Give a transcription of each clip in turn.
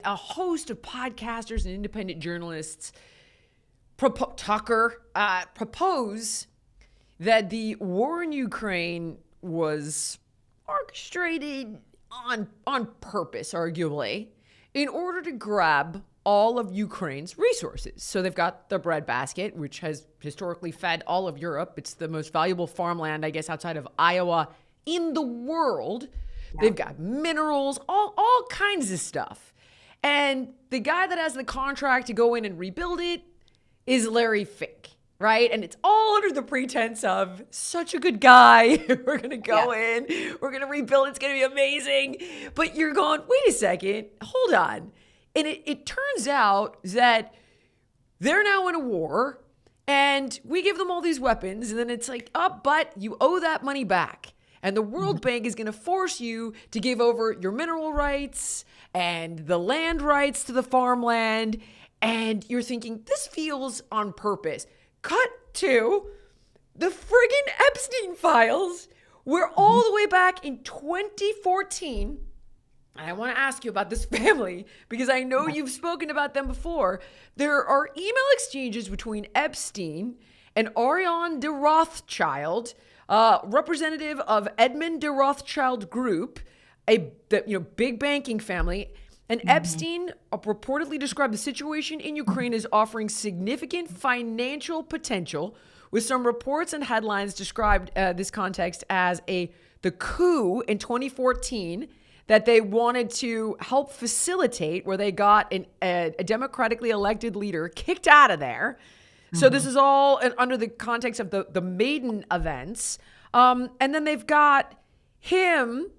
a host of podcasters and independent journalists propose that the war in Ukraine was orchestrated on purpose, arguably, in order to grab all of Ukraine's resources. So they've got the breadbasket, which has historically fed all of Europe. It's the most valuable farmland, I guess, outside of Iowa in the world. Yeah. They've got minerals, all kinds of stuff. And the guy that has the contract to go in and rebuild it is Larry Fink, right? And it's all under the pretense of such a good guy. We're going to go in, we're going to rebuild. It's going to be amazing. But you're going, wait a second, hold on. And it turns out that they're now in a war and we give them all these weapons. And then it's like, but you owe that money back. And the World Bank is going to force you to give over your mineral rights and the land rights to the farmland. And you're thinking, this feels on purpose. Cut to the friggin' Epstein files, where all the way back in 2014, and I want to ask you about this family because I know you've spoken about them before. There are email exchanges between Epstein and Ariane de Rothschild, representative of Edmund de Rothschild Group, big banking family. And Epstein reportedly described the situation in Ukraine as offering significant financial potential, with some reports and headlines described this context as the coup in 2014 that they wanted to help facilitate, where they got a democratically elected leader kicked out of there. So this is all under the context of the Maiden events. And then they've got him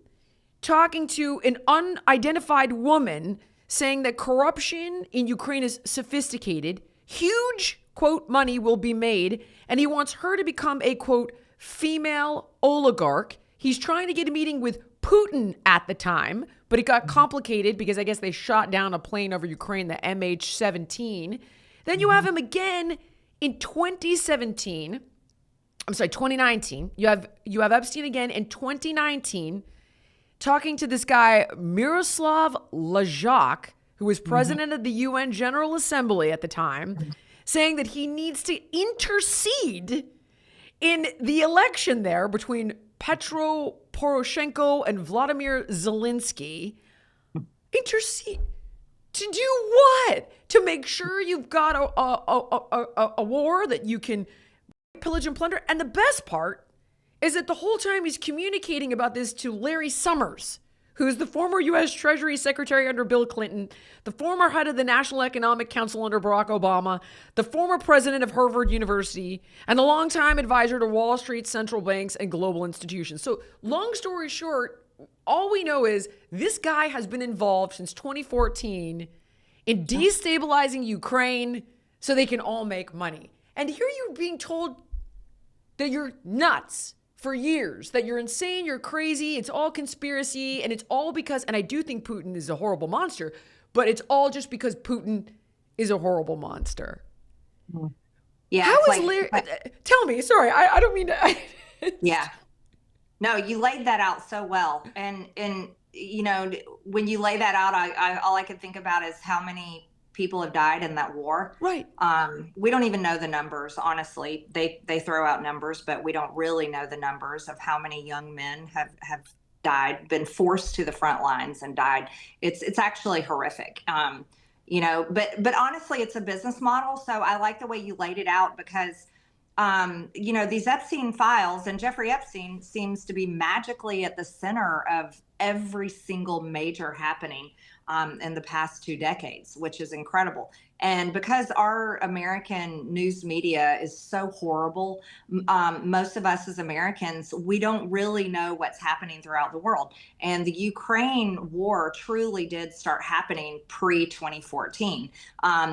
talking to an unidentified woman saying that corruption in Ukraine is sophisticated, huge, quote, money will be made, and he wants her to become a, quote, female oligarch. He's trying to get a meeting with Putin at the time, but it got complicated because I guess they shot down a plane over Ukraine, the MH17. Then you have him again in 2019. You have Epstein again in 2019 talking to this guy, Miroslav Lajak, who was president of the UN General Assembly at the time, saying that he needs to intercede in the election there between Petro Poroshenko and Vladimir Zelensky. Intercede to do what? To make sure you've got a war that you can pillage and plunder. And the best part is that the whole time he's communicating about this to Larry Summers, who's the former U.S. Treasury Secretary under Bill Clinton, the former head of the National Economic Council under Barack Obama, the former president of Harvard University, and the longtime advisor to Wall Street, central banks, and global institutions. So long story short, all we know is this guy has been involved since 2014 in destabilizing Ukraine so they can all make money. And here you're being told that you're nuts for years, that you're insane, you're crazy, it's all conspiracy, and it's all because, and I do think Putin is a horrible monster, but it's all just because Putin is a horrible monster. Yeah. How is Larry, tell me, sorry, I don't mean to. Yeah. No, you laid that out so well. And you know, when you lay that out, all I could think about is how many people have died in that war. Right. We don't even know the numbers, honestly. They throw out numbers, but we don't really know the numbers of how many young men have died, been forced to the front lines and died. It's actually horrific. You know, but honestly, it's a business model. So I like the way you laid it out because you know, these Epstein files, and Jeffrey Epstein seems to be magically at the center of every single major happening in the past 2 decades, which is incredible. And because our American news media is so horrible, most of us as Americans, we don't really know what's happening throughout the world. And the Ukraine war truly did start happening pre-2014.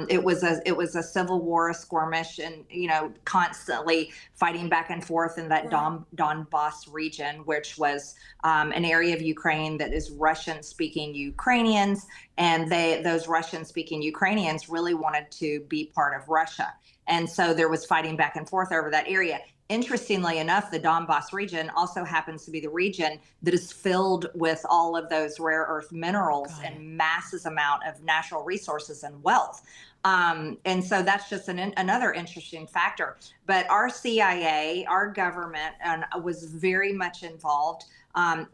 It was a civil war, a skirmish, and you know, constantly fighting back and forth in that Donbass region, which was an area of Ukraine that is Russian-speaking Ukrainians, and those Russian-speaking Ukrainians really wanted to be part of Russia. And so there was fighting back and forth over that area. Interestingly enough, the Donbass region also happens to be the region that is filled with all of those rare earth minerals Got it. and massive amount of natural resources and wealth. And so that's just another interesting factor. But our CIA, our government, was very much involved,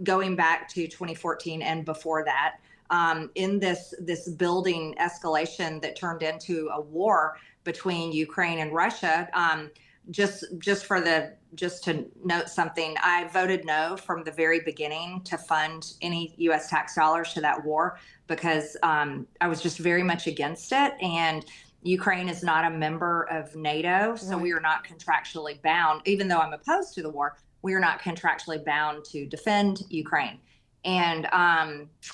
going back to 2014 and before that, in this building escalation that turned into a war between Ukraine and Russia. Just to note something, I voted no from the very beginning to fund any U.S. tax dollars to that war because I was just very much against it. And Ukraine is not a member of NATO, so we are not contractually bound. Even though I'm opposed to the war, we are not contractually bound to defend Ukraine. And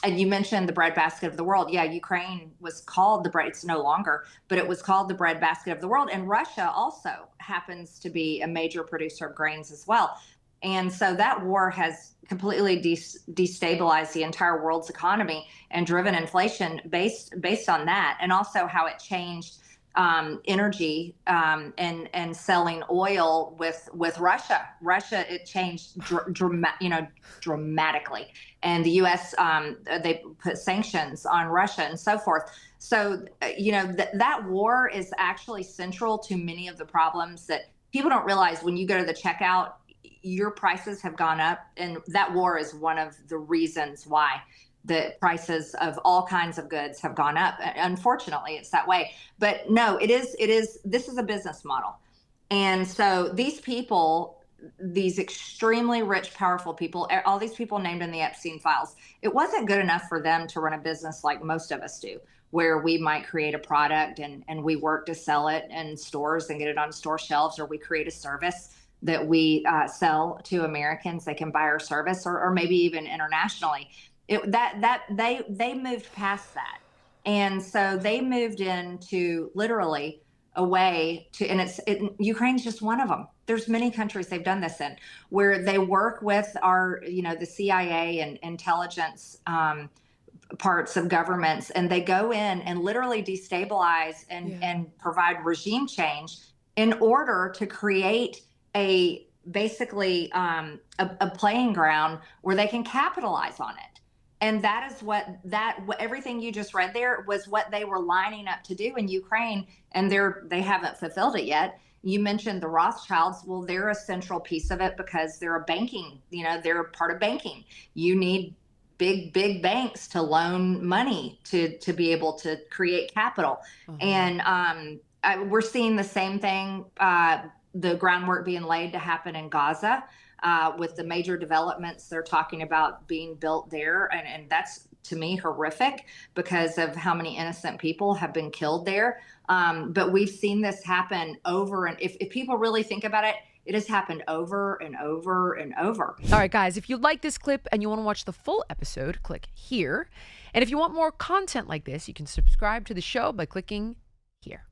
you mentioned the breadbasket of the world. Yeah, Ukraine was called the bread. It's no longer, but it was called the breadbasket of the world. And Russia also happens to be a major producer of grains as well. And so that war has completely destabilized the entire world's economy and driven inflation based on that, and also how it changed energy and selling oil with Russia. It changed dramatically, and the U.S. They put sanctions on Russia and so forth. So that war is actually central to many of the problems that people don't realize. When you go to the checkout, your prices have gone up, and that war is one of the reasons why the prices of all kinds of goods have gone up. Unfortunately, it's that way. But no, this is a business model. And so these people, these extremely rich, powerful people, all these people named in the Epstein files, it wasn't good enough for them to run a business like most of us do, where we might create a product and we work to sell it in stores and get it on store shelves, or we create a service that we sell to Americans. They can buy our service, or maybe even internationally. They moved past that, and so they moved into literally a way to, and Ukraine's just one of them. There's many countries they've done this in, where they work with the CIA and intelligence parts of governments, and they go in and literally destabilize and provide regime change in order to create basically a playing ground where they can capitalize on it. And that is what everything you just read there was what they were lining up to do in Ukraine, and they haven't fulfilled it yet. You mentioned the Rothschilds. Well, they're a central piece of it because they're they're part of banking. You need big banks to loan money to be able to create capital. And we're seeing the same thing, the groundwork being laid to happen in Gaza. With the major developments they're talking about being built there. And that's, to me, horrific because of how many innocent people have been killed there. But we've seen this happen over. And if people really think about it, it has happened over and over and over. All right, guys, if you like this clip and you want to watch the full episode, click here. And if you want more content like this, you can subscribe to the show by clicking here.